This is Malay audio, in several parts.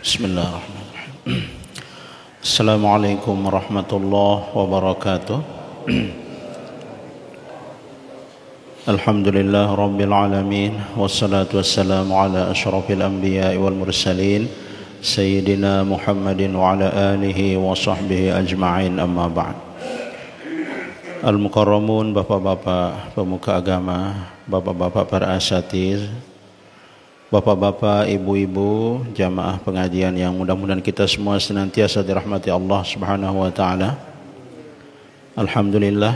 Bismillahirrahmanirrahim. Assalamualaikum warahmatullahi wabarakatuh. Alhamdulillah rabbil alamin, wassalatu wassalamu ala asyrafil anbiya'i wal mursalin sayyidina Muhammadin wa ala alihi wa sahbihi ajma'in, amma ba'd. Al-mukarramun, bapak-bapak pemuka agama, bapak-bapak para asatiz, bapak-bapak, ibu-ibu, jamaah pengajian yang mudah-mudahan kita semua senantiasa dirahmati Allah Subhanahu wa taala. Alhamdulillah,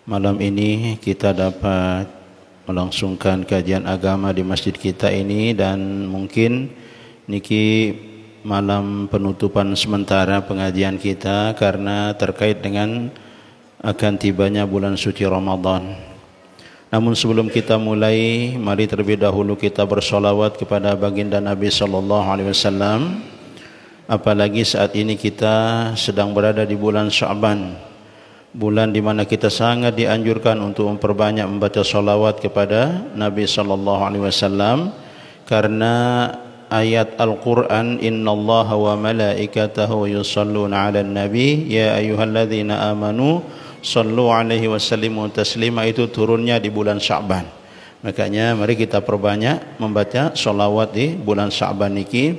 malam ini kita dapat melangsungkan kajian agama di masjid kita ini, dan mungkin niki malam penutupan sementara pengajian kita karena terkait dengan akan tibanya bulan suci Ramadan. Namun sebelum kita mulai, mari terlebih dahulu kita bersolawat kepada baginda Nabi sallallahu alaihi wasallam. Apalagi saat ini kita sedang berada di bulan Sya'ban, bulan di mana kita sangat dianjurkan untuk memperbanyak membaca solawat kepada Nabi sallallahu alaihi wasallam, karena ayat Al-Quran, innallaha wa malaikatahu yusalluna 'alan nabi ya ayyuhalladzina amanu sallu alaihi wasallimu taslima, itu turunnya di bulan Sya'ban. Makanya mari kita perbanyak membaca sholawat di bulan Sya'ban niki,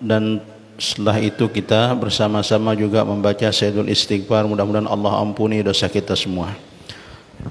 dan setelah itu kita bersama-sama juga membaca sayyidul istighfar. Mudah-mudahan Allah ampuni dosa kita semua.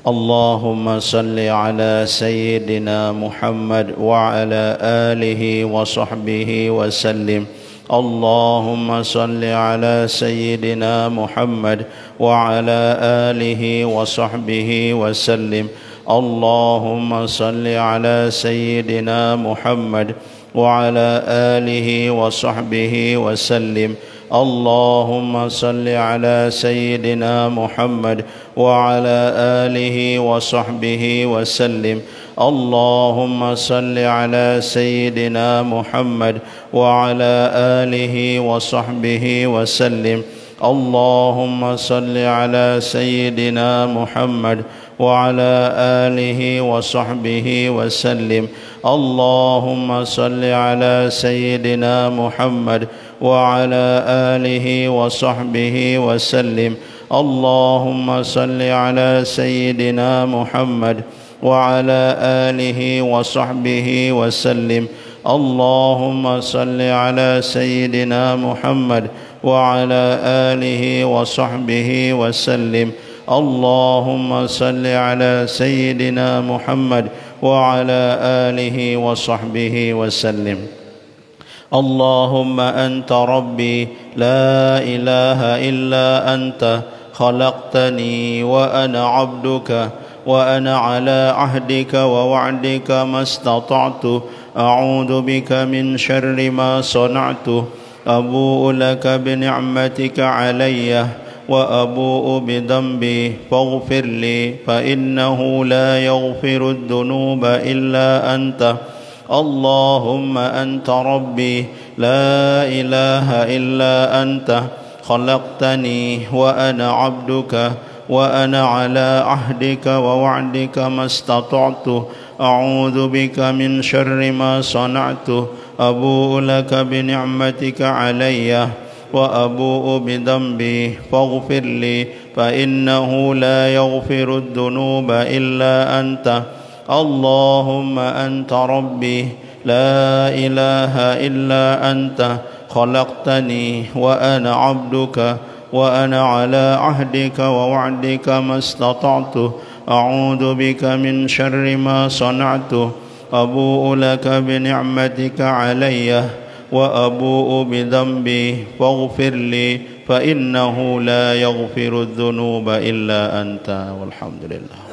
Allahumma salli ala sayyidina Muhammad wa ala alihi wa sahbihi wa sallim. Allahumma salli ala sayyidina Muhammad wa ala alihi wa sahbihi wa sallim. Allahumma salli ala sayyidina Muhammad wa ala alihi wa sahbihi wa sallim. Allahumma salli ala sayyidina Muhammad wa ala alihi wa sahbihi wa sallim. Allahumma salli ala sayyidina Muhammad wa ala alihi wa sahbihi wa sallim. Allahumma salli ala sayyidina Muhammad wa ala alihi wa sahbihi wa sallim. Allahumma salli ala sayyidina Muhammad wa ala alihi wa sahbihi wa sallim. Allahumma salli ala sayyidina Muhammad wa ala alihi wa sahbihi wa sallim. Allahumma salli ala sayyidina Muhammad wa ala alihi wa sahbihi wa sallim. Allahumma salli ala sayyidina Muhammad wa ala alihi wa sahbihi wa sallim. Allahumma anta rabbi la ilaha illa anta khalaqtani wa ana abduka wa ana ala ahdika wa wa'dika mastata'tu a'udzu bika min syarri ma sana'tu abu'u laka bi ni'matika 'alayya wa abu'u bi dhanbi faghfir li fa innahu la yaghfiru adh-dhunuba illa anta. Allahumma anta rabbi la ilaha illa anta khalaqtani wa ana 'abduka wa ana ala ahdika wa wa'dika mastata'tu a'udzu bika min syarri ma sana'tu abu'u laka bi ni'matika 'alayya wa abu'u bi dhanbi faghfir li fa innahu la yaghfiru adh-dhunuba illa anta. Allahumma anta rabbi la ilaha illa anta khalaqtani wa ana 'abduka wa ana ala ahdika wa wa'dika mastata'tu a'udzu bika min syarri ma sana'tu abu'u laka bi ni'matika 'alayya wa abu'u bi dhanbi faghfir li fa innahu la yaghfiru adh-dhunuba illa anta. Walhamdulillah.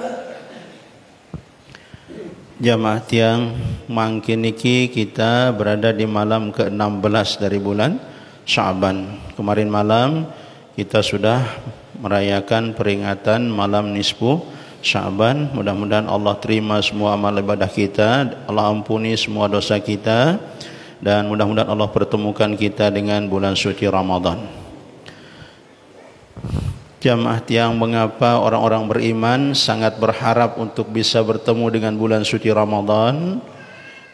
Jamaah tiang mangkin niki kita berada di malam ke-16 dari bulan Sya'ban. Kemarin malam kita sudah merayakan peringatan malam nisfu Sya'ban. Mudah-mudahan Allah terima semua amal ibadah kita, Allah ampuni semua dosa kita, dan mudah-mudahan Allah pertemukan kita dengan bulan suci Ramadan. Jamaah tiang, mengapa orang-orang beriman sangat berharap untuk bisa bertemu dengan bulan suci Ramadan?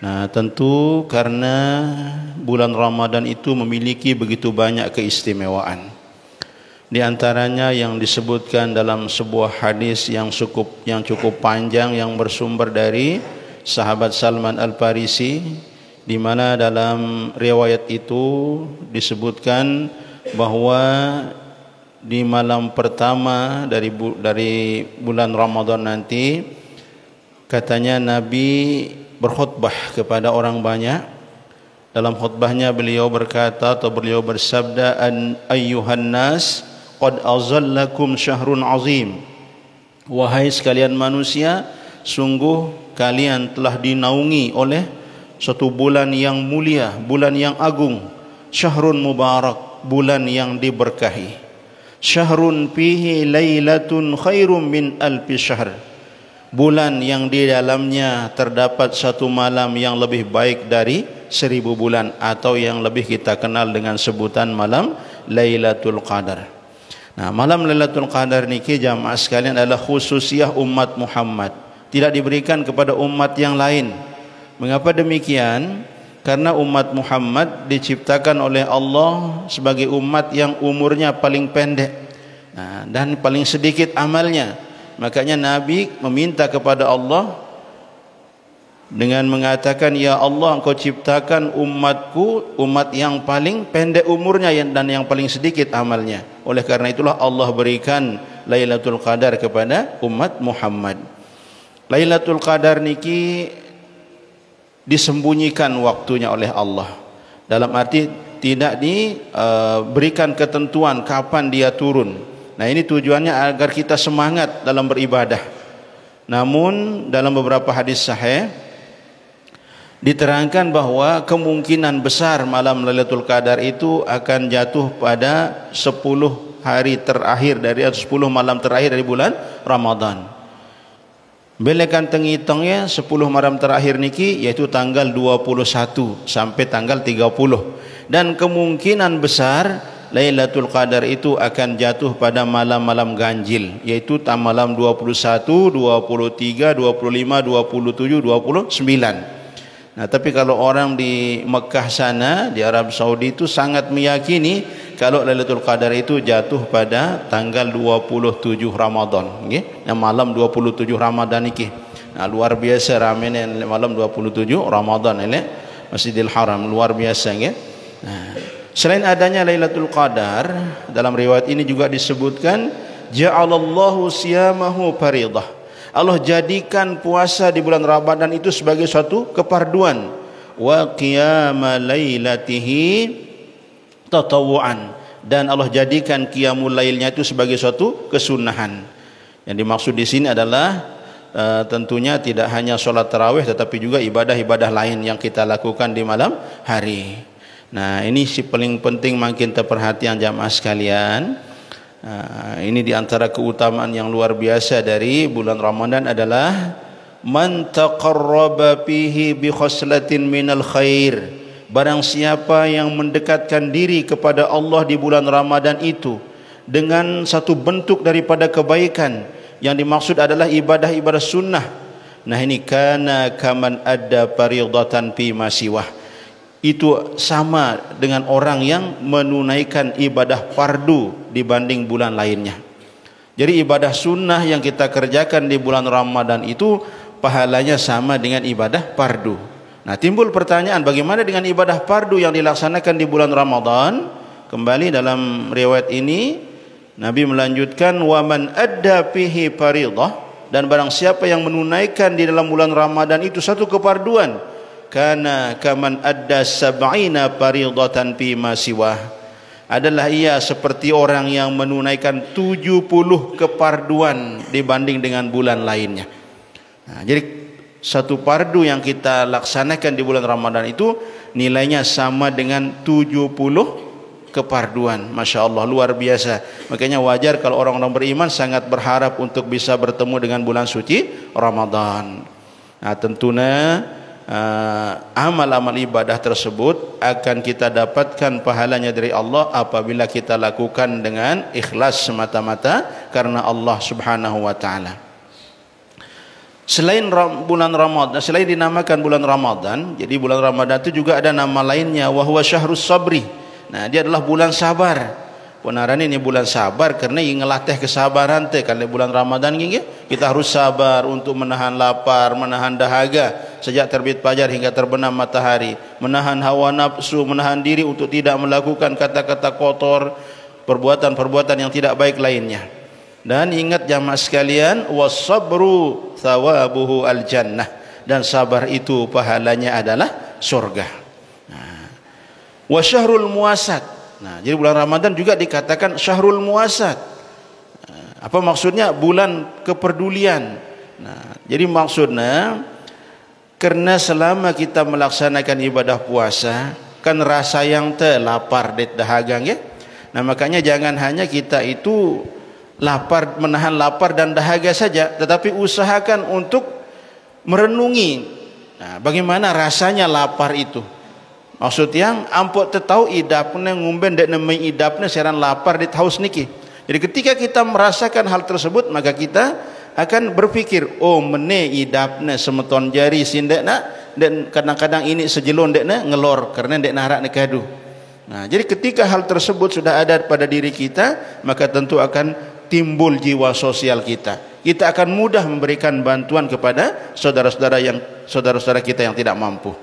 Nah, tentu karena bulan Ramadan itu memiliki begitu banyak keistimewaan. Di antaranya yang disebutkan dalam sebuah hadis yang cukup panjang yang bersumber dari sahabat Salman Al-Farisi, di mana dalam riwayat itu disebutkan bahwa di malam pertama dari bulan Ramadan nanti, katanya Nabi berkhutbah kepada orang banyak. Dalam khutbahnya beliau berkata atau beliau bersabda, ayyuhan nas qad azallakum syahrun azim. Wahai sekalian manusia, sungguh kalian telah dinaungi oleh suatu bulan yang mulia, bulan yang agung, syahrun mubarak, bulan yang diberkahi. Syahrun fihi lailatun khairum min alfi syahr. Bulan yang di dalamnya terdapat satu malam yang lebih baik dari 1000 bulan, atau yang lebih kita kenal dengan sebutan malam Lailatul Qadar. Nah, malam Lailatul Qadar niki jamaah sekalian adalah khususiyah umat Muhammad, tidak diberikan kepada umat yang lain. Mengapa demikian? Karena umat Muhammad diciptakan oleh Allah sebagai umat yang umurnya paling pendek, dan paling sedikit amalnya. Makanya Nabi meminta kepada Allah dengan mengatakan, ya Allah, Engkau ciptakan umatku umat yang paling pendek umurnya dan yang paling sedikit amalnya. Oleh karena itulah Allah berikan Lailatul Qadar kepada umat Muhammad. Lailatul Qadar niki disembunyikan waktunya oleh Allah, dalam arti tidak diberikan ketentuan kapan dia turun. Nah, ini tujuannya agar kita semangat dalam beribadah. Namun dalam beberapa hadis sahih diterangkan bahwa kemungkinan besar malam Lailatul Qadar itu akan jatuh pada 10 hari terakhir dari 10 malam terakhir dari bulan Ramadan. Belekan tengitongnya 10 malam terakhir niki yaitu tanggal 21 sampai tanggal 30. Dan kemungkinan besar Lailatul Qadar itu akan jatuh pada malam-malam ganjil, yaitu malam 21, 23, 25, 27, 29. Nah, tapi kalau orang di Mekah sana, di Arab Saudi itu sangat meyakini kalau Lailatul Qadar itu jatuh pada tanggal 27 Ramadan, nggih. Nah, malam 27 Ramadan iki. Nah, luar biasa ramenya malam 27 Ramadan ini Masjidil Haram, luar biasa, nggih. Nah, selain adanya Lailatul Qadar, dalam riwayat ini juga disebutkan ja'alallahu siyamahu faridah. Allah jadikan puasa di bulan Ramadan itu sebagai suatu keparduan. Wa qiyama lailatihi tatawuan, dan Allah jadikan qiyamul lailnya itu sebagai suatu kesunahan. Yang dimaksud di sini adalah tentunya tidak hanya sholat tarawih, tetapi juga ibadah-ibadah lain yang kita lakukan di malam hari. Nah, ini si paling penting makin terperhatian jamaah sekalian. Ini diantara keutamaan yang luar biasa dari bulan Ramadan adalah man taqarraba fihi bi khoslatin minal khair. Barang siapa yang mendekatkan diri kepada Allah di bulan Ramadan itu dengan satu bentuk daripada kebaikan, yang dimaksud adalah ibadah-ibadah sunnah. Nah, ini kana kaman adda fariidatan fi ma siwah. Itu sama dengan orang yang menunaikan ibadah fardu dibanding bulan lainnya. Jadi ibadah sunnah yang kita kerjakan di bulan Ramadan itu pahalanya sama dengan ibadah fardu. Nah, timbul pertanyaan, bagaimana dengan ibadah fardu yang dilaksanakan di bulan Ramadan? Kembali dalam riwayat ini Nabi melanjutkan, wa man adda fihi fariidah, dan barang siapa yang menunaikan di dalam bulan Ramadan itu satu keparduan, kana kaman adda sab'ina fariidatan fi ma siwah, adalah ia seperti orang yang menunaikan 70 keparduan dibanding dengan bulan lainnya. Nah, jadi satu fardu yang kita laksanakan di bulan Ramadan itu nilainya sama dengan 70 keparduan. Masya Allah, luar biasa. Makanya wajar kalau orang-orang beriman sangat berharap untuk bisa bertemu dengan bulan suci Ramadan. Nah, tentunya amal-amal ibadah tersebut akan kita dapatkan pahalanya dari Allah apabila kita lakukan dengan ikhlas semata-mata karena Allah Subhanahu wa taala. Selain bulan Ramadan, selain dinamakan bulan Ramadan, jadi bulan Ramadan itu juga ada nama lainnya, wa huwa syahrus sabri. Nah, dia adalah bulan sabar. Penaran ini bulan sabar karena yang ngelatih kesabaran teh. Kalau bulan Ramadan gini kita harus sabar untuk menahan lapar, menahan dahaga sejak terbit fajar hingga terbenam matahari, menahan hawa nafsu, menahan diri untuk tidak melakukan kata-kata kotor, perbuatan-perbuatan yang tidak baik lainnya. Dan ingat jamaah sekalian, was-sabru thawabuhu al-jannah, dan sabar itu pahalanya adalah surga. Wa syahrul muwasat. Nah, jadi bulan Ramadan juga dikatakan syahrul muwasat. Apa maksudnya? Bulan kepedulian. Nah, jadi maksudnya karena selama kita melaksanakan ibadah puasa kan rasa yang lapar det dahaga ya. Nah, makanya jangan hanya kita itu lapar, menahan lapar dan dahaga saja, tetapi usahakan untuk merenungi bagaimana rasanya lapar itu. Maksud yang ampun tahu idapnya ngumben dek nemai idapnya seran lapar di haus niki. Jadi ketika kita merasakan hal tersebut, maka kita akan berpikir, oh mene idapnya semeton jari sindek nak, dan kadang-kadang ini sejelon dek na ngelor karena dek narak nekadu. Nah, jadi ketika hal tersebut sudah ada pada diri kita, maka tentu akan timbul jiwa sosial kita. Kita akan mudah memberikan bantuan kepada saudara-saudara kita yang tidak mampu.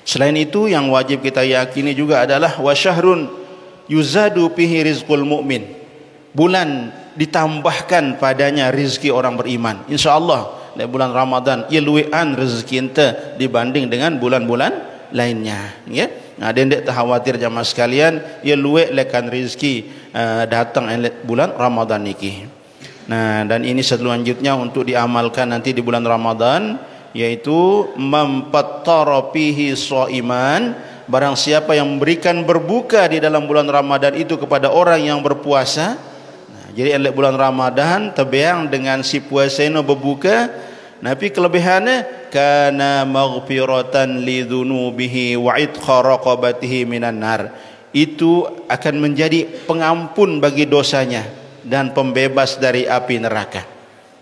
Selain itu yang wajib kita yakini juga adalah wasyahrun yuzadu fihi rizqul mu'min. Bulan ditambahkan padanya rizki orang beriman. Insyaallah di bulan Ramadan ia luwean rezeki ente dibanding dengan bulan-bulan lainnya, ya. Nah, dendek tak khawatir jamaah sekalian, ia luwe lekan rizki datang bulan Ramadan niki. Nah, dan ini selanjutnya untuk diamalkan nanti di bulan Ramadan, yaitu mampattara fihi shaiman, barang siapa yang memberikan berbuka di dalam bulan Ramadan itu kepada orang yang berpuasa. Nah, jadi bulan Ramadan tebeang dengan si puasa ini berbuka, tapi kelebihannya kana maghfiratan lidzunubihi wa idkha raqabatihi minan nar, itu akan menjadi pengampun bagi dosanya dan pembebas dari api neraka.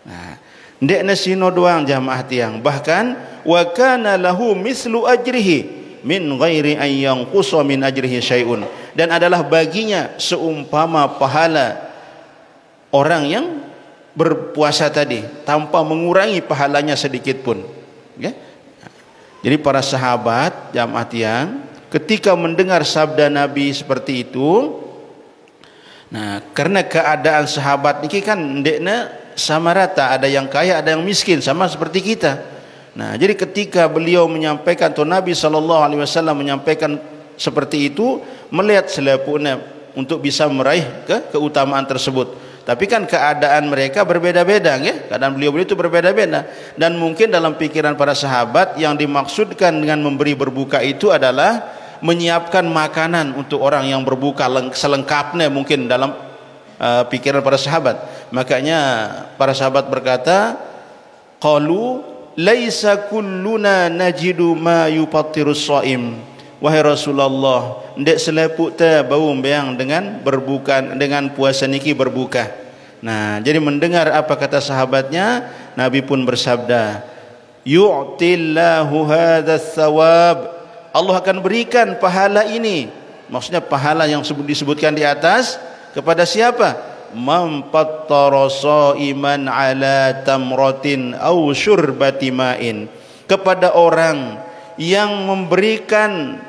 Nah, ndekna sino doang jamaah tiang, bahkan wa kana lahu mislu ajrihi min ghairi an yanqusa min ajrihi syai'un, dan adalah baginya seumpama pahala orang yang berpuasa tadi tanpa mengurangi pahalanya sedikit pun, ya. Jadi para sahabat jamaah tiang ketika mendengar sabda Nabi seperti itu, nah karena keadaan sahabat ini kan ndekna sama rata, ada yang kaya, ada yang miskin, sama seperti kita. Nah, jadi ketika beliau menyampaikan, atau Nabi SAW menyampaikan seperti itu, melihat selepuknya untuk bisa meraih keutamaan tersebut. Tapi kan keadaan mereka berbeda-beda, ya. Keadaan beliau itu berbeda-beda, dan mungkin dalam pikiran para sahabat yang dimaksudkan dengan memberi berbuka itu adalah menyiapkan makanan untuk orang yang berbuka selengkapnya, mungkin dalam pikiran para sahabat. Makanya para sahabat berkata, qalu laisa kulluna najidu ma yufattirus shaim. Wahai Rasulullah, ndek selepuk te bau beang dengan berbuka, dengan puasa niki berbuka. Nah, jadi mendengar apa kata sahabatnya, Nabi pun bersabda, yu'tillahu hadzal thawab, Allah akan berikan pahala ini, maksudnya pahala yang disebutkan di atas, kepada siapa? Mampattara shaiman ala tamratin aw syurbati ma'in, kepada orang yang memberikan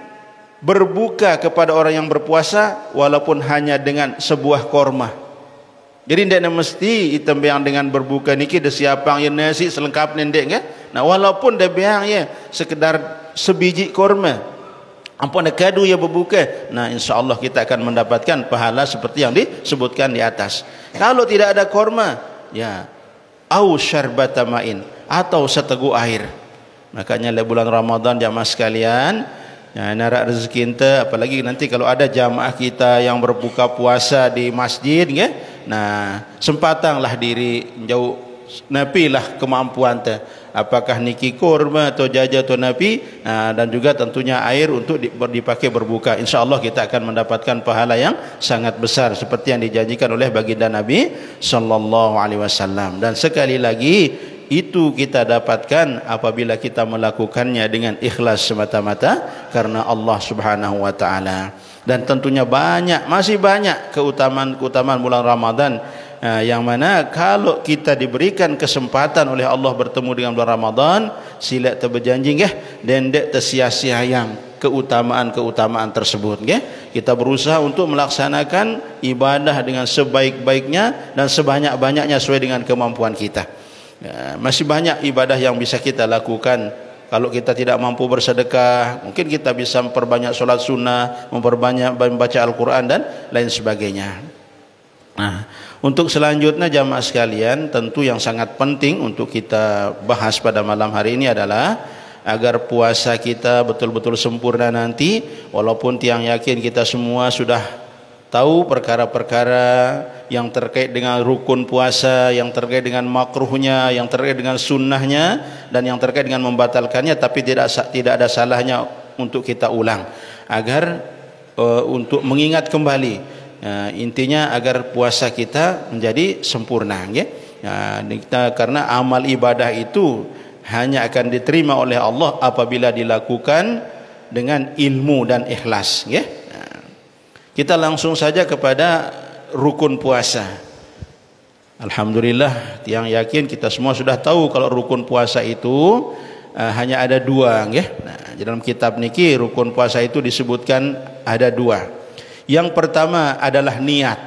berbuka kepada orang yang berpuasa walaupun hanya dengan sebuah korma. Jadi tidak mesti item yang dengan berbuka niki de siapang ya nasi selengkap nendek kan. Nah, walaupun de beang ya sekedar sebiji korma, ampun kadu ya berbuka, nah insyaallah kita akan mendapatkan pahala seperti yang disebutkan di atas. Kalau tidak ada korma, ya au syarbata ma'in, atau seteguk air. Makanya di bulan Ramadan jamaah sekalian, ya, narak rezeki ente, apalagi nanti kalau ada jamaah kita yang berbuka puasa di masjid, ya. Nah, sempatanglah diri jauh napilah kemampuan teh, apakah niki kurma atau jaja atau napi, dan juga tentunya air untuk dipakai berbuka. InsyaAllah kita akan mendapatkan pahala yang sangat besar seperti yang dijanjikan oleh baginda Nabi sallallahu alaihi wasallam. Dan sekali lagi, itu kita dapatkan apabila kita melakukannya dengan ikhlas semata-mata karena Allah Subhanahu wa taala. Dan tentunya masih banyak keutamaan bulan Ramadan, yang mana kalau kita diberikan kesempatan oleh Allah bertemu dengan bulan Ramadan, sila berjanji dan dek tersia-sia yang keutamaan tersebut. Kita berusaha untuk melaksanakan ibadah dengan sebaik-baiknya dan sebanyak-banyaknya sesuai dengan kemampuan kita. Masih banyak ibadah yang bisa kita lakukan. Kalau kita tidak mampu bersedekah, mungkin kita bisa memperbanyak solat sunnah, memperbanyak membaca Al-Quran dan lain sebagainya. Nah, untuk selanjutnya jamaah sekalian, tentu yang sangat penting untuk kita bahas pada malam hari ini adalah agar puasa kita betul-betul sempurna nanti. Walaupun tiang yakin kita semua sudah tahu perkara-perkara yang terkait dengan rukun puasa, yang terkait dengan makruhnya, yang terkait dengan sunnahnya, dan yang terkait dengan membatalkannya, tapi tidak ada salahnya untuk kita ulang agar untuk mengingat kembali. Intinya agar puasa kita menjadi sempurna, karena amal ibadah itu hanya akan diterima oleh Allah apabila dilakukan dengan ilmu dan ikhlas. Kita langsung saja kepada rukun puasa. Alhamdulillah, tiang yakin kita semua sudah tahu kalau rukun puasa itu hanya ada dua. Nah, dalam kitab niki rukun puasa itu disebutkan ada dua. Yang pertama adalah niat.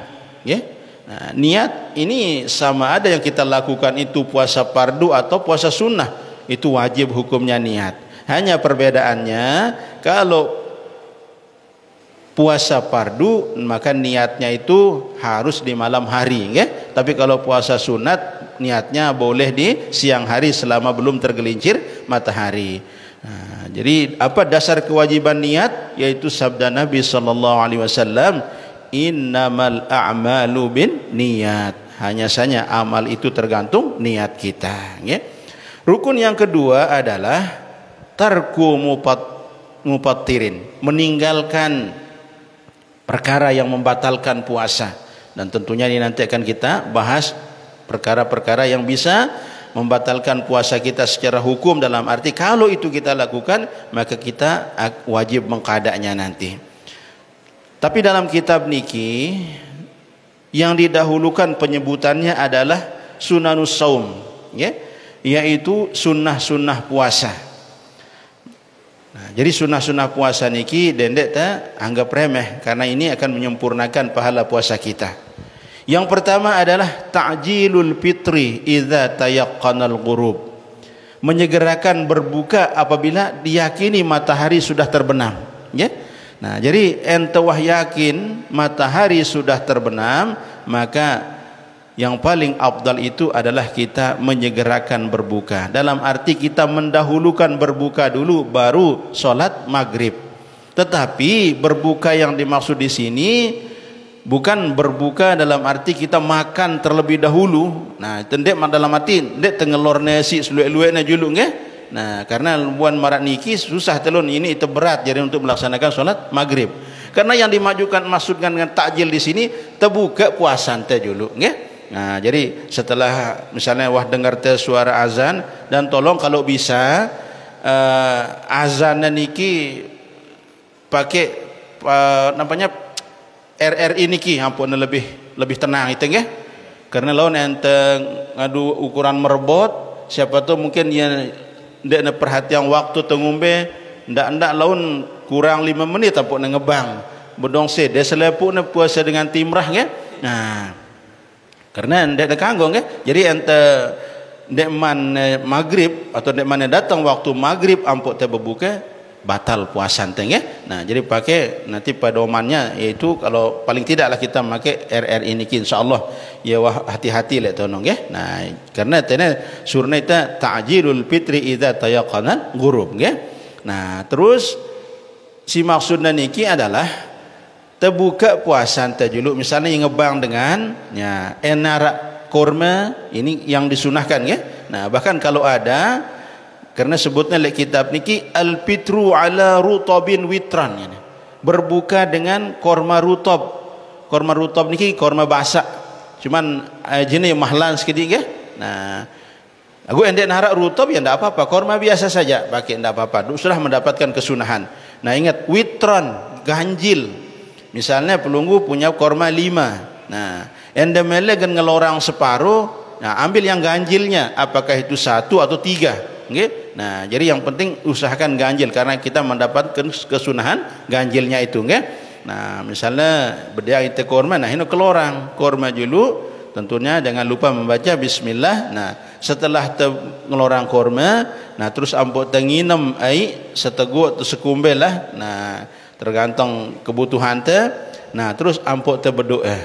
Nah, niat ini sama ada yang kita lakukan itu puasa fardu atau puasa sunnah, itu wajib hukumnya niat. Hanya perbedaannya, kalau puasa fardu maka niatnya itu harus di malam hari, tapi kalau puasa sunat niatnya boleh di siang hari selama belum tergelincir matahari. Nah, jadi apa dasar kewajiban niat? Yaitu sabda Nabi sallallahu alaihi wasallam, innamal a'malu bin niat. Hanya saja amal itu tergantung niat kita. Rukun yang kedua adalah tarku mufattirin, meninggalkan perkara yang membatalkan puasa. Dan tentunya ini nanti akan kita bahas perkara-perkara yang bisa membatalkan puasa kita secara hukum, dalam arti kalau itu kita lakukan maka kita wajib mengqadanya nanti. Tapi dalam kitab niki yang didahulukan penyebutannya adalah sunanus saum, yaitu sunnah-sunnah puasa. Nah, jadi sunnah-sunnah puasa niki dendek tak anggap remeh, karena ini akan menyempurnakan pahala puasa kita. Yang pertama adalah ta'jilul fitri idza tayaqqanal ghurub, menyegerakan berbuka apabila diyakini matahari sudah terbenam. Nah, jadi ente wah yakin matahari sudah terbenam, maka yang paling afdal itu adalah kita menyegerakan berbuka. Dalam arti kita mendahulukan berbuka dulu baru sholat maghrib. Tetapi berbuka yang dimaksud di sini bukan berbuka dalam arti kita makan terlebih dahulu. Nah, tendek dalam arti dek tengelor nasi seluek-lueknya dulu, Nah, karena buan marak niki susah telun ini itu berat jadi untuk melaksanakan sholat maghrib. Karena yang dimajukan maksudkan dengan takjil di sini terbuka puasa teh dulu, Nah, jadi setelah misalnya wah dengar teh suara azan, dan tolong kalau bisa azan niki pakai namanya RRI niki, ampun lebih tenang itu, karena lawan ente ngadu ukuran merebot, siapa tuh mungkin dia ndak perhatian waktu tengumbe, ndak lawan kurang 5 menit ampun ngebang bedong se dia selepuk puasa dengan timrah, Nah, karena ndak ada kanggo, jadi ente ndak man maghrib atau ndak man datang waktu maghrib ampun teh berbuka batal puasa ente, Nah, jadi pakai nanti pedomannya yaitu kalau paling tidaklah kita pakai RR ini insyaallah ya wah hati-hati lah tonong, Nah, karena tene surna itu ta'jilul fitri idza tayaqqana ghurub, Nah, terus si maksudnya niki adalah terbuka puasa ente dulu, misalnya ngebang dengan enara kurma ini yang disunahkan ya. Nah, bahkan kalau ada, karena sebutnya lek kitab niki al-fitru ala rutabin witran ya. Berbuka dengan kurma rutab. Kurma rutab niki kurma basah. Cuman jenis mahlan sedikit ya. Nah, aku endek narak rutab ya ndak apa-apa, kurma biasa saja pakai ndak apa-apa. Sudah mendapatkan kesunahan. Nah, ingat witran, ganjil. Misalnya pelunggu punya kurma 5. Nah, ende mele kan ngelorang separuh, nah ambil yang ganjilnya, apakah itu 1 atau 3. Okay? Nah, jadi yang penting usahakan ganjil karena kita mendapatkan kesunahan ganjilnya itu, okay? Nah, misalnya berdia itu kurma, nah ini kelorang kurma dulu, tentunya jangan lupa membaca bismillah. Nah, setelah ngelorang kurma, nah terus ampun tenginem ai seteguk atau sekumbel lah. Nah, tergantung kebutuhan te. Nah, terus ampun te berdoa.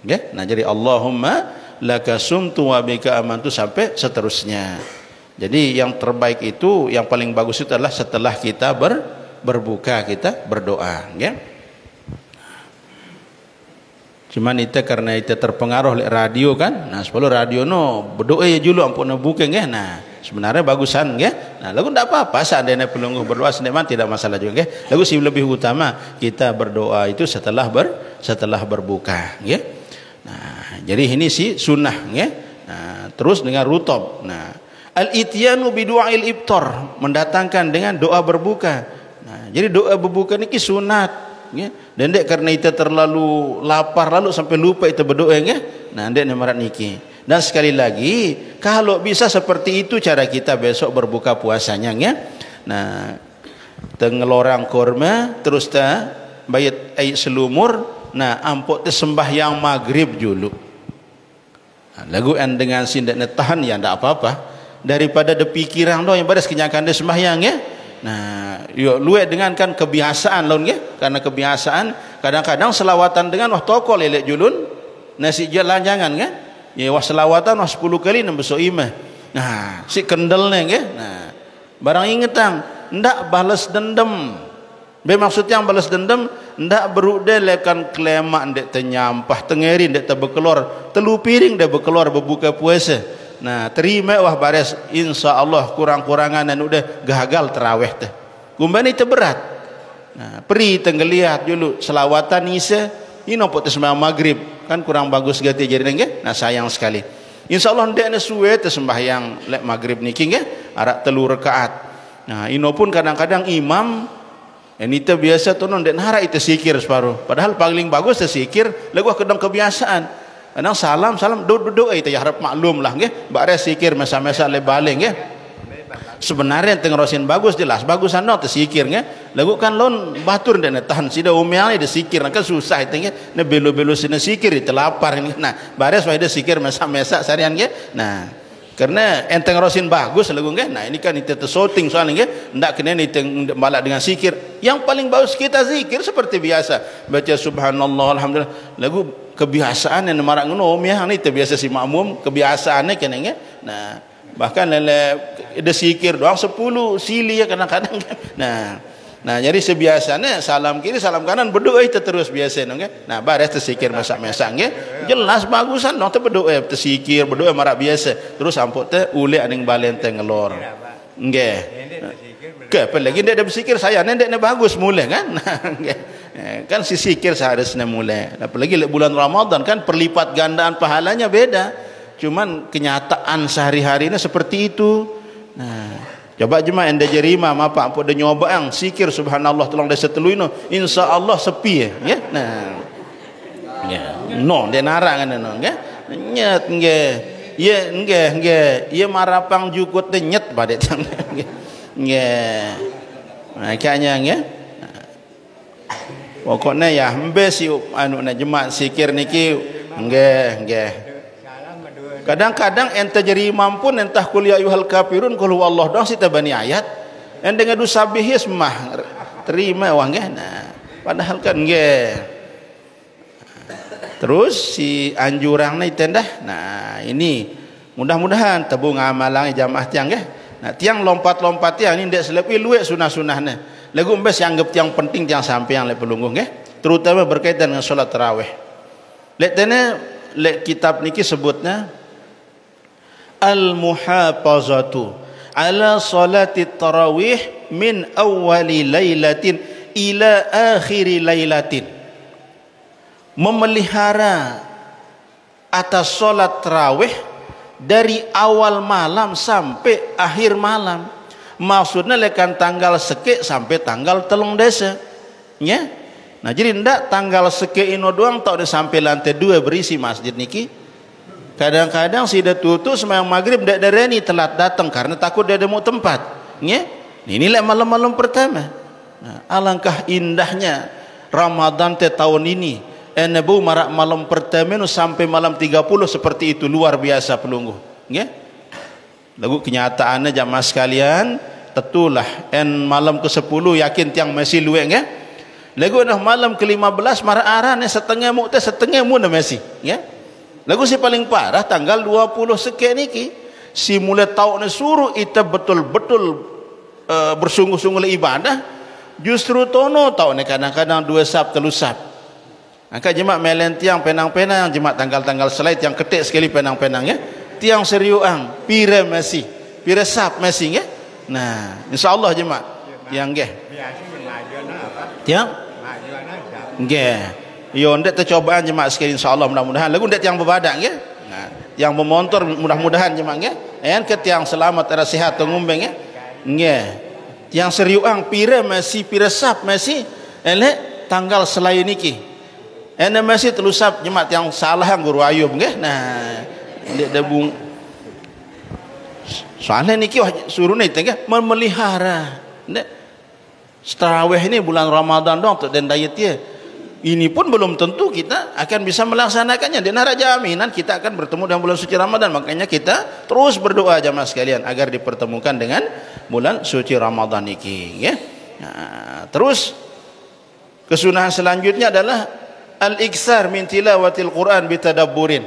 Okay? Nah, jadi Allahumma laka sumtu wa bika amantu sampai seterusnya. Jadi yang terbaik itu, yang paling bagus itu adalah setelah kita berbuka kita berdoa, okay? Cuman itu karena itu terpengaruh oleh radio kan. Nah, sebelum radio no berdoa ya dulu ampun bukan ya. Nah, sebenarnya bagusan ya. Nah, lagu tidak apa-apa seandainya pelunggu berdoa sendirian tidak masalah juga ya. Lagu sih lebih utama kita berdoa itu setelah berbuka ya. Nah, jadi ini sih sunnah ya. Nah, terus dengan rutab. Nah, al-ityanu bi du'ail iftar, mendatangkan dengan doa berbuka. Nah, jadi doa berbuka ini sunat ya. Dan dek karena itu terlalu lapar lalu sampai lupa itu berdoa ya. Nah, dek nemarat niki. Dan sekali lagi, kalau bisa seperti itu cara kita besok berbuka puasanya ya. Nah, tengelorang kurma terus ta bayat air selumur. Nah, ampok te sembahyang maghrib dulu. Nah, lagu en dengan sindak netahan ya ndak apa-apa. Daripada de pikiran doh yang badas kenyakan de sembahyang ya. Nah, yuk luwe dengan kan kebiasaan laun ya, karena kebiasaan kadang-kadang selawatan dengan wah tokol lelek julun nasi jalan jangan kan ya, wah selawatan wah 10 kali nembesok imah. Nah, si kendelnya ya. Nah, barang ingetang ndak balas dendam. Be maksud yang balas dendam ndak berude lekan klemak ndak tenyampah tengeri ndak tebekelor telu piring ndak bekelor berbuka puasa. Nah, terima wah bares insyaallah kurang-kurangan dan udah gagal terawih teh. Gumbani itu berat. Nah, peri tenggeliat dulu selawatan isa ini nopo teh sembahyang maghrib kan kurang bagus gati jadi nggih. Nah, sayang sekali. Insyaallah ndek ne suwe teh sembahyang lek maghrib niki nggih arak 3 rakaat. Nah, ino pun kadang-kadang imam ini teh biasa tuh ndek nara itu sikir separuh. Padahal paling bagus teh sikir lagu kedang kebiasaan. Kadang salam doa itu ya harap maklum lah nggih. Bare sikir mesa-mesa le balik nggih. Sebenarnya tengerosin bagus jelas bagusan no teh sikir nggih. Lagu kan lon batur ndek tahan sida umiane de sikir kan susah itu nggih. Ne belo-belo sine sikir itu lapar nggih. Nah, bare supaya de sikir mesa-mesa sarian nggih. Nah, karena enteng rosin bagus lagu nggih. Nah, ini kan itu shooting soalnya nggih. Ndak kena niteng balak dengan sikir. Yang paling bagus kita zikir seperti biasa. Baca subhanallah alhamdulillah. Lagu kebiasaan yang marak ngono ya ini terbiasa si makmum kebiasaannya kena nggih. Nah, bahkan lele ada sikir doang 10 sili ya kadang-kadang. Nah, jadi sebiasanya salam kiri salam kanan berdoa itu terus biasa nggih. Nah, bares tersikir masak-masak nggih. Jelas bagusan dong teh berdoa tersikir berdoa marak biasa. Terus ampun teh ule aning balen teh ngelor. Nggih. Ke apalagi ndak ada bersikir saya ndak bagus mulai kan. Nggih. Kan si sikir seharusnya mulai. Apalagi bulan Ramadan kan perlipat gandaan pahalanya beda. Cuman kenyataan sehari-hari ini seperti itu. Nah, coba jemaah anda jerima apa ampun de nyoba yang sikir subhanallah tolong desa telu ino insyaallah sepi ya. Nah. Ya, no de narang kan no nggih. Nyet nggih. Ye nggih. Ye marapang jukut de nyet badet nggih. Nggih. Nah, kayaknya nggih. Pokoknya ya embe si anu na jemaah sikir niki nggih. Kadang-kadang ente jadi imam pun entah kuliah yuhal kafirun qul huwallahu doang sita bani ayat. Ente ngadu sabihis mah terima wah nggih. Nah, padahal kan nggih. Terus si anjurang na itendah. Nah, ini mudah-mudahan tebu ngamalang jamaah tiang nggih. Nah, tiang lompat-lompat tiang ini ndak selepi luwe sunah-sunahna. Lagu mbes yang anggap yang penting yang sampai yang lek pelungguh nggih, terutama berkaitan dengan salat tarawih. Lek tene lek kitab niki sebutnya al-muhafazatu ala salati tarawih min awwali lailatin ila akhiri lailatin. Memelihara atas salat tarawih dari awal malam sampai akhir malam. Maksudnya lekan tanggal seke sampai tanggal telung desa. Ya. Nah jadi ndak tanggal seke ino doang tak ada sampai lantai 2 berisi masjid niki. Kadang-kadang sudah tutup sembahyang maghrib ndak darani telat datang karena takut dia ada mau tempat. Ya. Inilah malam-malam pertama. Nah, alangkah indahnya Ramadan tahun ini. Enebu marak malam pertama sampai malam 30 seperti itu, luar biasa pelungguh. Ya. Lagu kenyataannya jamaah sekalian, tetulah malam ke-10 yakin tiang masih luwek ya. Lagu nah malam ke-15 marah arane setengah mukta setengah mu na masih ya. Lagu si paling parah tanggal 20 sekian niki si mulai tahun suruh kita betul-betul bersungguh-sungguh ibadah, justru tono tahun kadang-kadang 2 sab 3 sab. Angka jemaah melen tiang penang-penang jemaah tanggal-tanggal selait yang ketik sekali penang-penang ya. Tiang seriuang pira masih pira sap masih ya. Nah insyaallah jemaah yang nggih tiang nggih yo ndak tercobaan jemaah sekalian insyaallah mudah-mudahan lagu ndak tiang bebadak ya. Nah yang memontor mudah-mudahan jemaah ya en ke tiang selamat ada sehat tengumbeng ya nggih tiang seriuang pira masih pira sap masih elek tanggal selain niki ene masih telusap jemaah yang salah yang guru ayub nggih. Nah dia bung soalnya niki suruh nih tengah memelihara tarawih ini bulan Ramadan dong untuk dan diet ya. Ini pun belum tentu kita akan bisa melaksanakannya. Dan ada jaminan kita akan bertemu dengan bulan suci Ramadan. Makanya kita terus berdoa jamaah sekalian agar dipertemukan dengan bulan suci Ramadan niki ya. Nah, terus kesunahan selanjutnya adalah al-iksar min tilawatil Quran bitadabburin.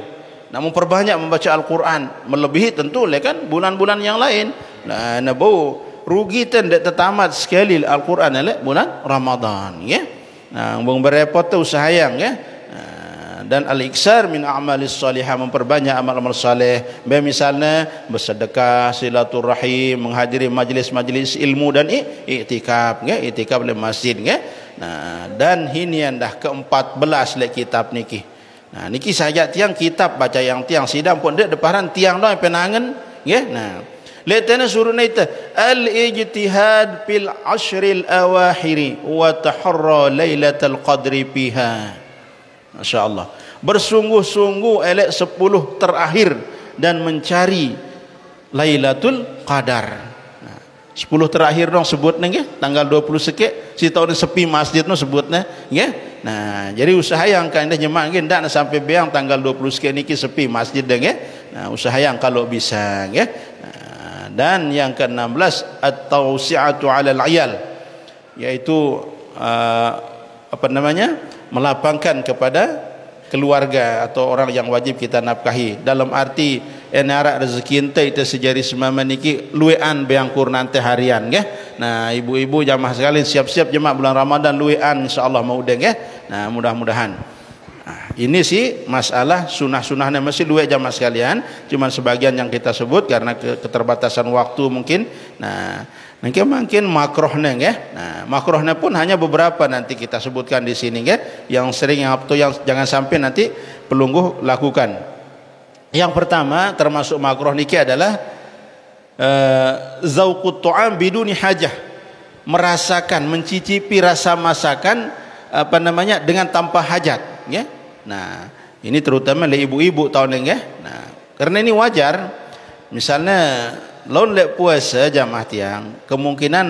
Namun perbanyak membaca Al-Quran melebihi tentu kan bulan-bulan yang lain. Nah, nabo rugi tidak tertamat sekali Al-Quran bulan Ramadan ya. Nah, bung berepot tu usahayang ya. Dan al-iksar min a'malis salihah memperbanyak amal-amal saleh. Misalnya bersedekah, silaturahim, menghadiri majlis-majlis ilmu dan iktikaf ya, iktikaf di masjid ya. Nah, dan ini yang dah ke-14 le kitab niki. Nah niki saja tiang kitab baca yang tiang sidang pun dek deparan tiang doang penangan ya. Nah letena suruh naita al-ijtihad fil ashril awakhiri wa taharra lailatul qadri fiha. Masyaallah bersungguh-sungguh elek 10 terakhir dan mencari Lailatul Qadar. Nah 10 terakhir dong sebutnya nggih tanggal 20 sekek si tahun sepi masjid no sebutnya nggih. Nah, jadi usaha yang kan jemaah nggih ndak sampai beang tanggal 20 sekian niki sepi masjid nggih. Nah, usaha yang kalau bisa nggih. Nah, dan yang ke-16 at-tawsi'atu 'alal 'iyal yaitu apa namanya? melapangkan kepada keluarga atau orang yang wajib kita nafkahi dalam arti enarak rezeki ente itu sejari semama niki luean beangkur nanti harian nggih. Nah ibu-ibu jamaah sekalian siap-siap jemaah bulan Ramadan luean insyaallah mau deng nggih. Nah mudah-mudahan ini sih masalah sunah-sunahnya masih luwe jamaah sekalian cuman sebagian yang kita sebut karena keterbatasan waktu mungkin. Nah mungkin makrohnya ya. Nah makrohnya pun hanya beberapa nanti kita sebutkan di sini ya yang sering yang jangan sampai nanti pelungguh lakukan. Yang pertama termasuk makroh niki adalah zauqut ta'am biduni hajah, merasakan mencicipi rasa masakan apa namanya dengan tanpa hajat ya. Nah ini terutama oleh ibu-ibu tahun ini ya. Nah karena ini wajar misalnya laun lek puasa jamaah tiang kemungkinan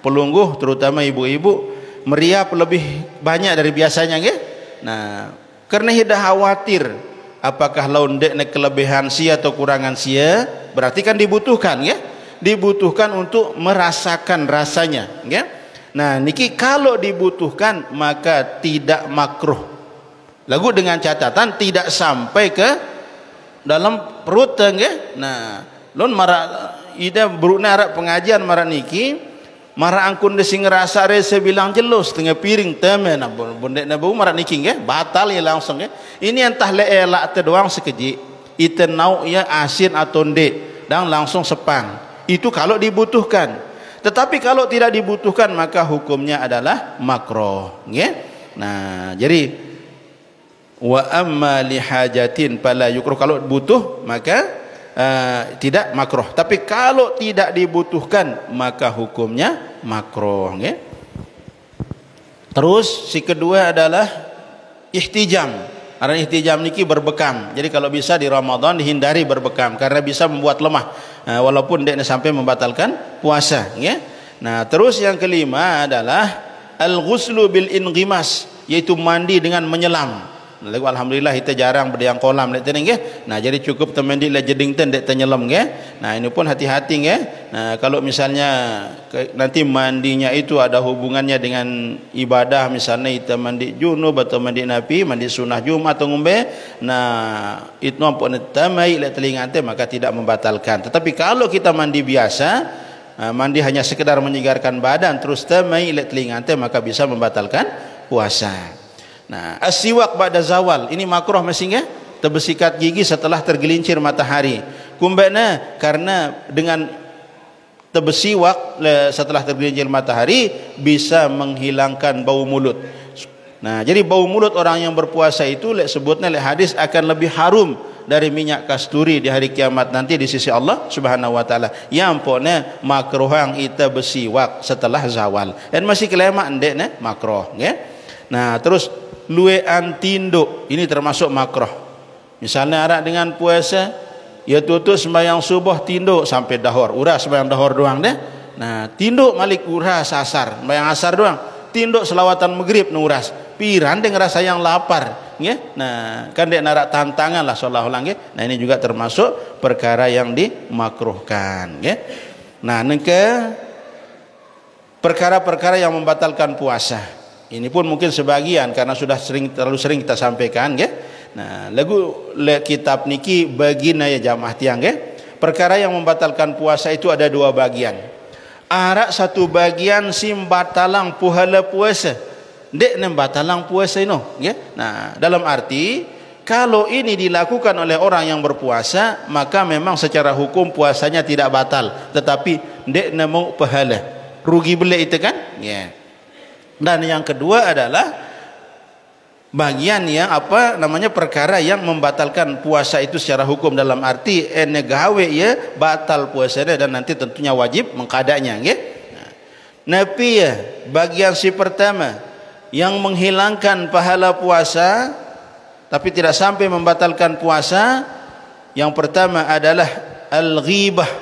pelungguh terutama ibu-ibu meriap lebih banyak dari biasanya ya. Nah karena hidah khawatir apakah laun dek nek kelebihan sia atau kurangan sia berarti kan dibutuhkan ya, dibutuhkan untuk merasakan rasanya ya. Nah niki kalau dibutuhkan maka tidak makruh lagu dengan catatan tidak sampai ke dalam perut ya. Nah lon marak ida beruna arak pengajian marak niki Mara angkun de sing rasa rese bilang jelos tengah piring temen bundek na bau mara niking ke batal ya langsung ke. Ini entah le elak te doang sekeji. Ite nau ya asin atau ndek dan langsung sepang. Itu kalau dibutuhkan. Tetapi kalau tidak dibutuhkan maka hukumnya adalah makruh, nggih. Nah, jadi wa amma li hajatin fala yukruh, kalau butuh maka tidak makruh. Tapi kalau tidak dibutuhkan maka hukumnya makruh, nggih. Terus si kedua adalah ihtijam. Karena ihtijam niki berbekam. Jadi kalau bisa di Ramadan dihindari berbekam karena bisa membuat lemah. Walaupun dia sampai membatalkan puasa, nggih. Nah, terus yang kelima adalah al-ghuslu bil inghimas, yaitu mandi dengan menyelam. Lagu alhamdulillah kita jarang berdiang kolam dek teneng nggih. Nah, jadi cukup temendi le jedingten dek tenyelam nggih. Nah, ini pun hati-hati nggih. Nah, kalau misalnya nanti mandinya itu ada hubungannya dengan ibadah, misalnya kita mandi junub atau mandi nabi, mandi sunnah Jumat atau ngombe, nah itu ampun tamai le telinga ante maka tidak membatalkan. Tetapi kalau kita mandi biasa, mandi hanya sekedar menyegarkan badan terus tamai le telinga ante maka bisa membatalkan puasa. Nah, as-siwak ba'da zawal ini makruh masing ya, terbesikat gigi setelah tergelincir matahari. Kumbana karena dengan terbesiwak setelah tergelincir matahari bisa menghilangkan bau mulut. Nah, jadi bau mulut orang yang berpuasa itu sebutnya hadis akan lebih harum dari minyak kasturi di hari kiamat nanti di sisi Allah Subhanahu wa taala. Yang pokoknya makruh yang kita bersiwak setelah zawal. Dan masih kelema endek makruh, nggih. Nah, terus luean tinduk ini termasuk makruh. Misalnya arak dengan puasa ya tutup sembahyang subuh tinduk sampai dahur, uras sembahyang dahur doang deh. Nah, tinduk malik uras asar, sembahyang asar doang. Tinduk selawatan maghrib nuras. Piran dengan rasa yang lapar, nggih. Nah, kan dek narak tantangan lah sallallahu alaihi. Nah, ini juga termasuk perkara yang dimakruhkan, nggih. Nah, nengke perkara-perkara yang membatalkan puasa. Ini pun mungkin sebagian karena sudah terlalu sering kita sampaikan, nggih. Nah, lagu kitab niki bagina ya jamaah tiang, nggih. Perkara yang membatalkan puasa itu ada dua bagian. Arak satu bagian sim batalang puhala puasa. Dek nem batalang puasa ino, nggih. Nah, dalam arti kalau ini dilakukan oleh orang yang berpuasa, maka memang secara hukum puasanya tidak batal, tetapi dek nemu pahala. Rugi beli itu kan? Ya. Yeah. Dan yang kedua adalah bagian yang apa namanya perkara yang membatalkan puasa itu secara hukum, dalam arti gawe ya batal puasanya dan nanti tentunya wajib mengqadanya, nggih. Nabi ya bagian si pertama yang menghilangkan pahala puasa tapi tidak sampai membatalkan puasa, yang pertama adalah al-ghibah.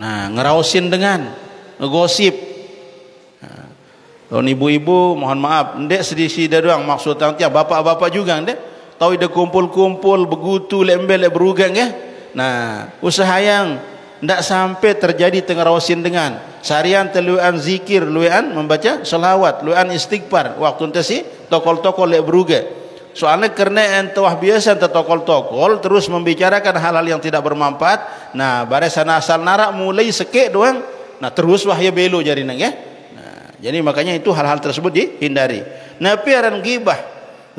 Nah, ngerausin dengan ngegosip. Don ibu-ibu mohon maaf, ndek sedih-sedih doang maksud tangtia, bapak-bapak juga ndek tahu ide kumpul-kumpul begutu lembel berugang ya. Nah, usaha yang ndak sampai terjadi tengerosin dengan sarian teluan zikir, luan membaca selawat, luan istighfar waktu ente si tokol-tokol lek beruga. Soalnya karena ente wah biasa ente tokol-tokol terus membicarakan hal-hal yang tidak bermanfaat. Nah, bare sana asal narak mulai sekek doang. Nah, terus wah ya belo jarina ya. Jadi makanya itu hal-hal tersebut dihindari. Nabi aran ghibah,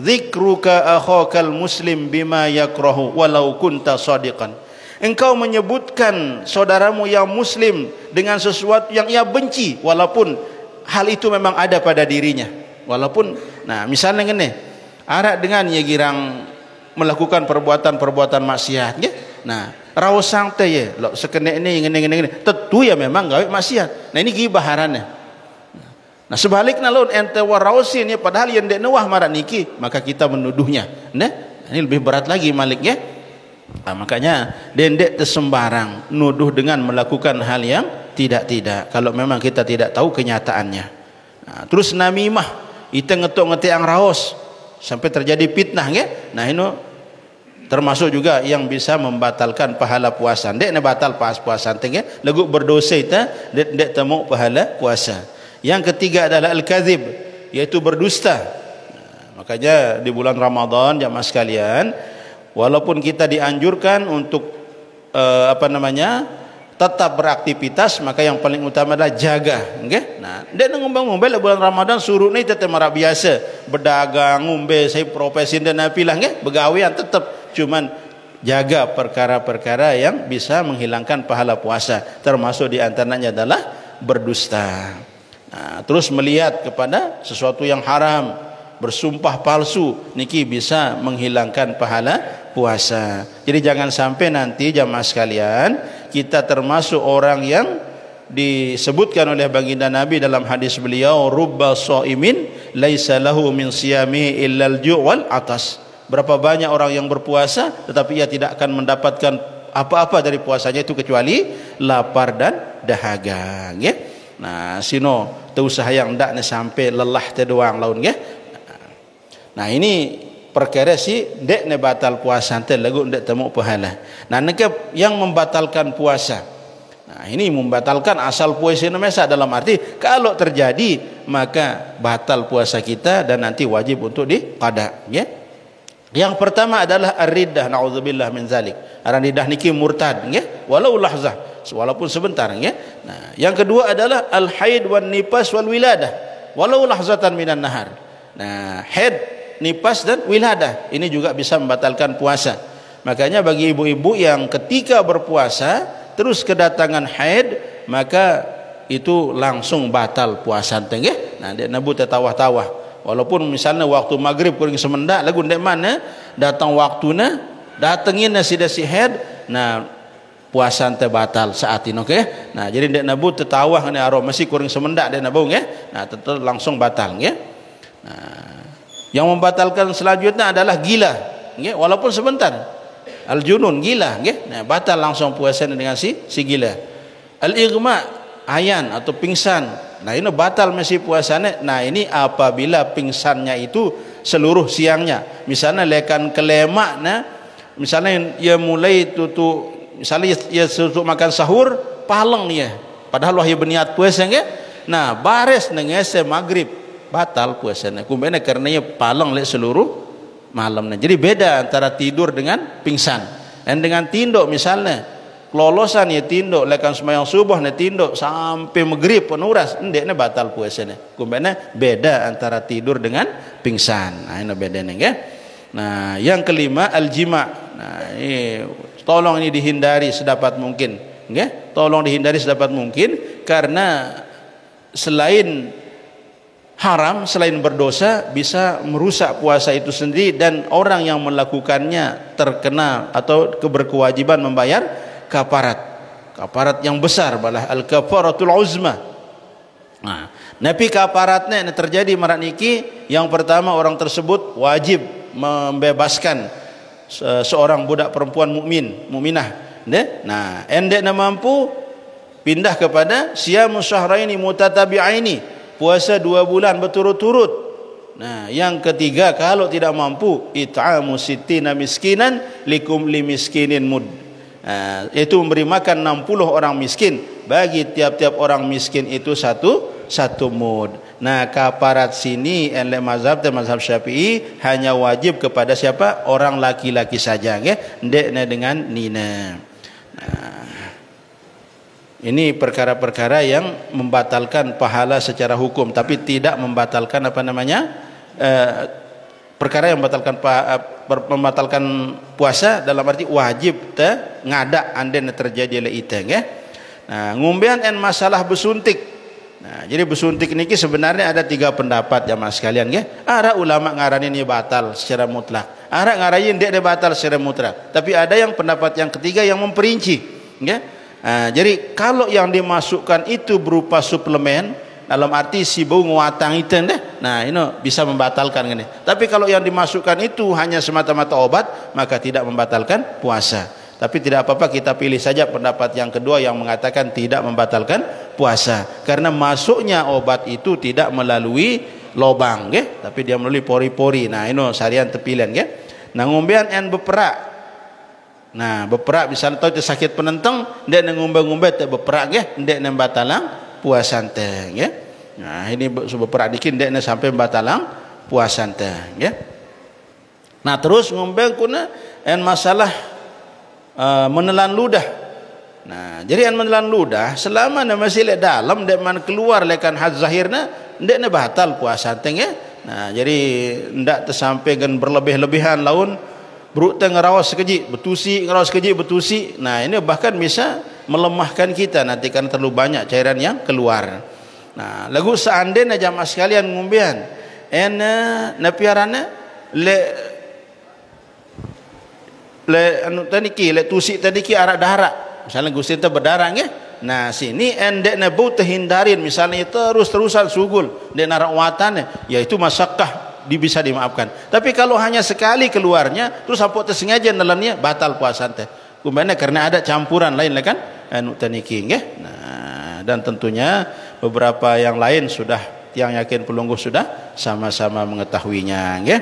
dzikruka akhakal muslim bima yakrahu walau kunta shadiqan. Engkau menyebutkan saudaramu yang muslim dengan sesuatu yang ia benci walaupun hal itu memang ada pada dirinya. Walaupun nah misalnya ngene, arak dengan ya girang melakukan perbuatan-perbuatan maksiat ya. Nah, raosang teh ya, lo sekene ini ngene tentu ya memang gawe maksiat. Nah, ini ghibah harannya. Nah, sebaliknya lo ente warausin ya padahal yang dek nawah marah niki, maka kita menuduhnya. Nah, ini lebih berat lagi maliknya. Nah, makanya dendek tersembarang nuduh dengan melakukan hal yang tidak-tidak kalau memang kita tidak tahu kenyataannya. Nah, terus namimah, itu ngetok-ngetik yang raos sampai terjadi fitnah ya. Nah, ini termasuk juga yang bisa membatalkan pahala puasa. Dek ne batal pas puasa tengah, lagu berdosa itu dek temu pahala puasa. Yang ketiga adalah al-kadzib, yaitu berdusta. Nah, makanya di bulan Ramadan jamaah sekalian, walaupun kita dianjurkan untuk tetap beraktivitas, maka yang paling utama adalah jaga, okay? Nah, dia ngombe-ngombe bulan Ramadan suruh ni tetap marah biasa, berdagang, ngombe, saya profesi dan nafilah, okay? Begawian tetap, cuman jaga perkara-perkara yang bisa menghilangkan pahala puasa, termasuk di antaranya adalah berdusta. Nah, terus melihat kepada sesuatu yang haram, bersumpah palsu, niki bisa menghilangkan pahala puasa. Jadi jangan sampai nanti jamaah sekalian kita termasuk orang yang disebutkan oleh baginda Nabi dalam hadis beliau, rubba shaimin laisa lahu min siyamihi illal ju' wal atas. Berapa banyak orang yang berpuasa tetapi ia tidak akan mendapatkan apa-apa dari puasanya itu kecuali lapar dan dahaga, nggih. Nah, sino teu usaha yang ndak sampai lelah teh doang laun, nggih. Nah, ini perkara si dek ne batal puasa teh lagu ndak temu pahala. Nah, neke yang membatalkan puasa. Nah, ini membatalkan asal puasa mesa, dalam arti kalau terjadi maka batal puasa kita dan nanti wajib untuk diqada, ya. Yang pertama adalah ar-riddah, naudzubillah min zalik. Ar-riddah niki murtad, ya, walau lahzah, walaupun sebentar, ya. Nah, yang kedua adalah al-haid wan nifas wal wiladah, walau lahzatan minan nahar. Nah, haid, nifas dan wiladah ini juga bisa membatalkan puasa. Makanya bagi ibu-ibu yang ketika berpuasa terus kedatangan haid, maka itu langsung batal puasa teh, nggih. Nah, dia nabu tetawah-tawah. Walaupun misalnya waktu maghrib kuring semendak lagu ndek mana datang waktuna datengin nasi dasi haid, nah puasa teh batal saat ini, okay? Nah, jadi ndek nabu tetawah ni aroma masih kuring semendak ndek nabu, nggih. Nah, tetap langsung batal, nggih. Nah, yang membatalkan selanjutnya adalah gila, nggih, walaupun sebentar. Al-junun, gila, nggih. Nah, batal langsung puasa dengan si gila. Al-ighma, ayan atau pingsan. Nah, ini batal masih puasanya. Nah, ini apabila pingsannya itu seluruh siangnya. Misalnya lekan kelemak, nah, misalnya ia mulai tutu, misalnya ia tutu makan sahur, paleng dia. Padahal wahyu berniat puasa, nggih. Nah, bares nengese maghrib, batal puasanya. Kumpulnya karena ia paleng le seluruh malamnya. Jadi beda antara tidur dengan pingsan. Dan dengan tinduk misalnya kelolosan ya tinduk lekan sembahyang subuh ne tinduk sampai maghrib penuras ndekne batal puasanya. Kumpulnya beda antara tidur dengan pingsan. Nah, ini bedanya, nggih. Nah, yang kelima al-jima. Nah, ini tolong ini dihindari sedapat mungkin, nggih. Tolong dihindari sedapat mungkin karena selain haram, selain berdosa, bisa merusak puasa itu sendiri dan orang yang melakukannya terkena atau berkewajiban membayar kafarat yang besar, balah al-kafaratul uzma. Nah, napi kafaratnya ini terjadi marak niki. Yang pertama, orang tersebut wajib membebaskan seorang budak perempuan mukminah. Nah, endek na mampu pindah kepada siyamu syahraini mutatabi'aini, puasa 2 bulan berturut-turut. Nah, yang ketiga, kalau tidak mampu it'amu sittina miskinan likum limiskinin mud. Itu memberi makan 60 orang miskin, bagi tiap-tiap orang miskin itu satu mud. Nah, kafarat sini oleh mazhab Syafi'i hanya wajib kepada siapa? Orang laki-laki saja, nggih, ndekne dengan nina. Nah, ini perkara-perkara yang membatalkan pahala secara hukum, tapi tidak membatalkan apa namanya? Perkara yang membatalkan puasa dalam arti wajib te ngada anden terjadi le ite, nggih. Nah, ngumbean en masalah besuntik. Nah, jadi besuntik niki sebenarnya ada 3 pendapat jamaah sekalian, nggih. Ara ulama ngaranin ini batal secara mutlak. Ara ngarayin dia batal secara mutlak. Tapi ada yang pendapat yang ketiga yang memperinci, nggih. Nah, jadi kalau yang dimasukkan itu berupa suplemen, dalam arti si bau nguatang itu deh, nah ini bisa membatalkan ini. Tapi kalau yang dimasukkan itu hanya semata-mata obat, maka tidak membatalkan puasa. Tapi tidak apa-apa, kita pilih saja pendapat yang kedua yang mengatakan tidak membatalkan puasa, karena masuknya obat itu tidak melalui lobang, nggih, tapi dia melalui pori-pori. Nah, ini sarian tepilan, nggih. Nah, ngombean en beperak. Nah, beperak misalnya tahu itu sakit penenteng, ndek ngombe-ngombe teh beperak, nggih, ndek batalang puasa teh, ya. Nah, ini beperak dikit ndekne sampai batalang puasa teh, ya. Nah, terus ngombe kuna en masalah menelan ludah. Nah, jadi an menelan ludah selama na masih lek dalam dek man keluar lekan had zahirna ndek na batal puasa teng ya. Nah, jadi ndak tersampaikan berlebih-lebihan laun beruk teng ngerawas sekejip betusi ngerawas sekejip betusi. Nah, ini bahkan bisa melemahkan kita nanti kan terlalu banyak cairan yang keluar. Nah, lagu seandainya jamaah sekalian ngumbian na piarana le anu tadiki le tusi tadiki arak daharak misalnya gusti teh berdarah nggih. Nah, sini endek na bau terhindarin misalnya terus-terusan sugul dek narak watane, yaitu masakkah bisa dimaafkan. Tapi kalau hanya sekali keluarnya terus apa tersengaja nelannya batal puasa teh. Kumpulnya karena ada campuran lain lah kan anu taniki nggih. Nah, dan tentunya beberapa yang lain sudah yang yakin pelungguh sudah sama-sama mengetahuinya nggih.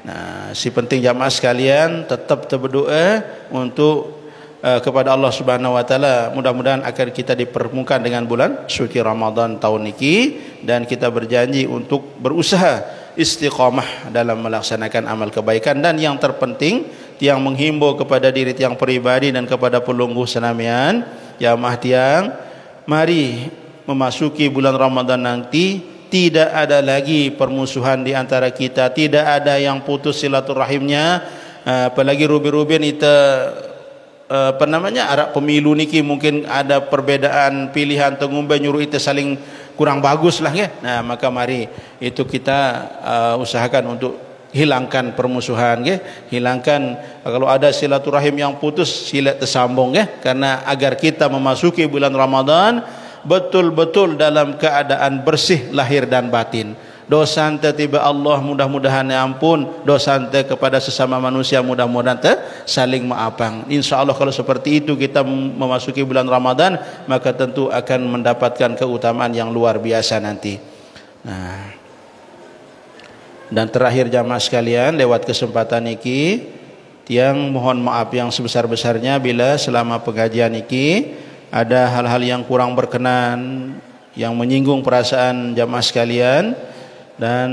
Nah, si penting jamaah sekalian tetap berdoa untuk kepada Allah Subhanahu wa taala, mudah-mudahan akan kita dipertemukan dengan bulan suci Ramadan tahun niki dan kita berjanji untuk berusaha istiqamah dalam melaksanakan amal kebaikan. Dan yang terpenting yang menghimbau kepada diri tiang pribadi dan kepada pelungguh senamian jamaah tiang, mari memasuki bulan Ramadan nanti tidak ada lagi permusuhan di antara kita, tidak ada yang putus silaturahimnya, apalagi rubi-rubian kita apa namanya arak pemilu niki mungkin ada perbedaan pilihan tengumbai nyuruh itu saling kurang bagus lah ya. Nah, maka mari itu kita usahakan untuk hilangkan permusuhan ya, hilangkan kalau ada silaturahim yang putus sila tersambung ya, karena agar kita memasuki bulan Ramadan betul-betul dalam keadaan bersih lahir dan batin. Dosa ante tiba Allah mudah-mudahan ampun, dosa ante kepada sesama manusia mudah-mudahan saling maafkan. Insyaallah kalau seperti itu kita memasuki bulan Ramadan, maka tentu akan mendapatkan keutamaan yang luar biasa nanti. Nah, dan terakhir jamaah sekalian, lewat kesempatan ini tiang mohon maaf yang sebesar-besarnya bila selama pengajian ini ada hal-hal yang kurang berkenan yang menyinggung perasaan jamaah sekalian. Dan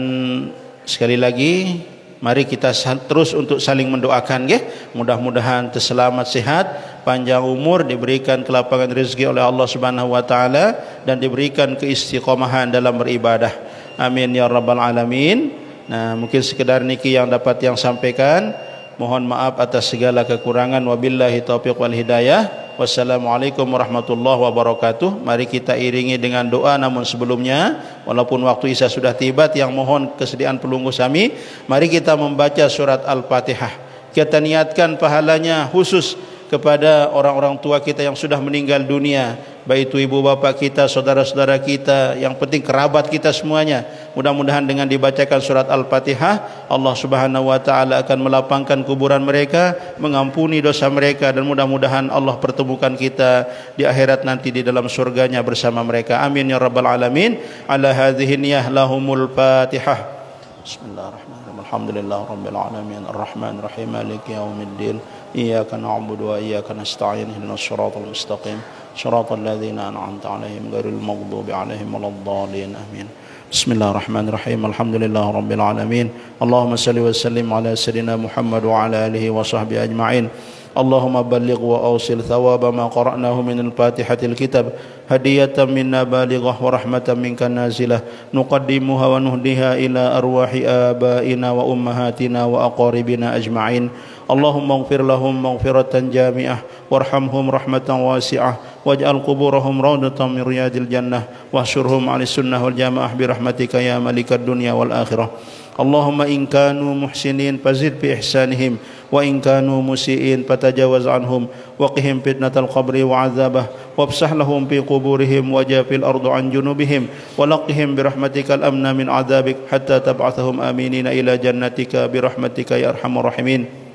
sekali lagi mari kita terus untuk saling mendoakan ya, mudah-mudahan terselamat sehat, panjang umur, diberikan kelapangan rezeki oleh Allah Subhanahu wa taala dan diberikan keistiqomahan dalam beribadah. Amin ya rabbal alamin. Nah, mungkin sekedar niki yang dapat yang sampaikan. Mohon maaf atas segala kekurangan. Wabillahi taufiq wal hidayah. Wassalamualaikum warahmatullahi wabarakatuh. Mari kita iringi dengan doa, namun sebelumnya walaupun waktu isya sudah tiba, yang mohon kesediaan pelunggu sami, mari kita membaca surat Al-Fatihah. Kita niatkan pahalanya khusus kepada orang-orang tua kita yang sudah meninggal dunia, baik itu ibu bapa kita, saudara-saudara kita, yang penting kerabat kita semuanya. Mudah-mudahan dengan dibacakan surat Al-Fatihah, Allah Subhanahu wa taala akan melapangkan kuburan mereka, mengampuni dosa mereka, dan mudah-mudahan Allah pertemukan kita di akhirat nanti di dalam surganya bersama mereka. Amin ya rabbal alamin. Ala hadhihi niyyah lahumul Fatihah. Bismillahirrahmanirrahim. Alhamdulillah rabbil alamin. Arrahmanir rahim. Maliki yaumiddin. إياك نعبد وإياك نستعين اهدنا الصراط المستقيم صراط الذين أنعمت عليهم غير المغضوب عليهم ولا الضالين آمين. بسم الله الرحمن الرحيم. الحمد لله رب العالمين. اللهم صل وسلم على سيدنا محمد وعلى آله وصحبه أجمعين. اللهم بلغ وأوصل ثواب ما قرأناه من الفاتحة الكتاب هدية منا بالغة ورحمة منك نازلة نقدمها ونهديها إلى أرواح آبائنا وأمهاتنا وأقاربنا أجمعين. اللهم اغفر لهم مغفرة جامعة وارحمهم رحمة واسعة واجعل قبورهم روضة من رياض الجنة واحشرهم على السنة والجماعة برحمتك يا ملك الدنيا والآخرة. اللهم إن كانوا محسنين فزد بإحسانهم وإن كانوا مسيئين فتجاوز عنهم وقهم فتنة القبر وعذابه وافسح لهم في قبورهم وجاف الأرض عن جنوبهم ولقهم برحمتك الأمن من عذابك حتى تبعثهم آمنين إلى جنتك برحمتك يا أرحم الراحمين.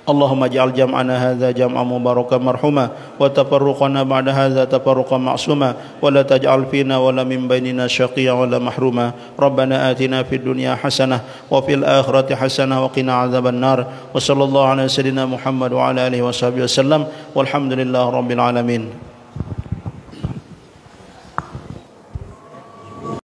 اللهم اجعل جمعنا هذا جمعا مباركا مرحوما وتفرقنا بعد هذا تفرقا معصوما ولا تجعل فينا ولا من بيننا شقيا ولا محروما. ربنا آتنا في الدنيا حسنة وفي الآخرة حسنة وقنا عذاب النار. وصلى الله على سيدنا محمد وعلى آله وصحبه وسلم والحمد لله رب العالمين.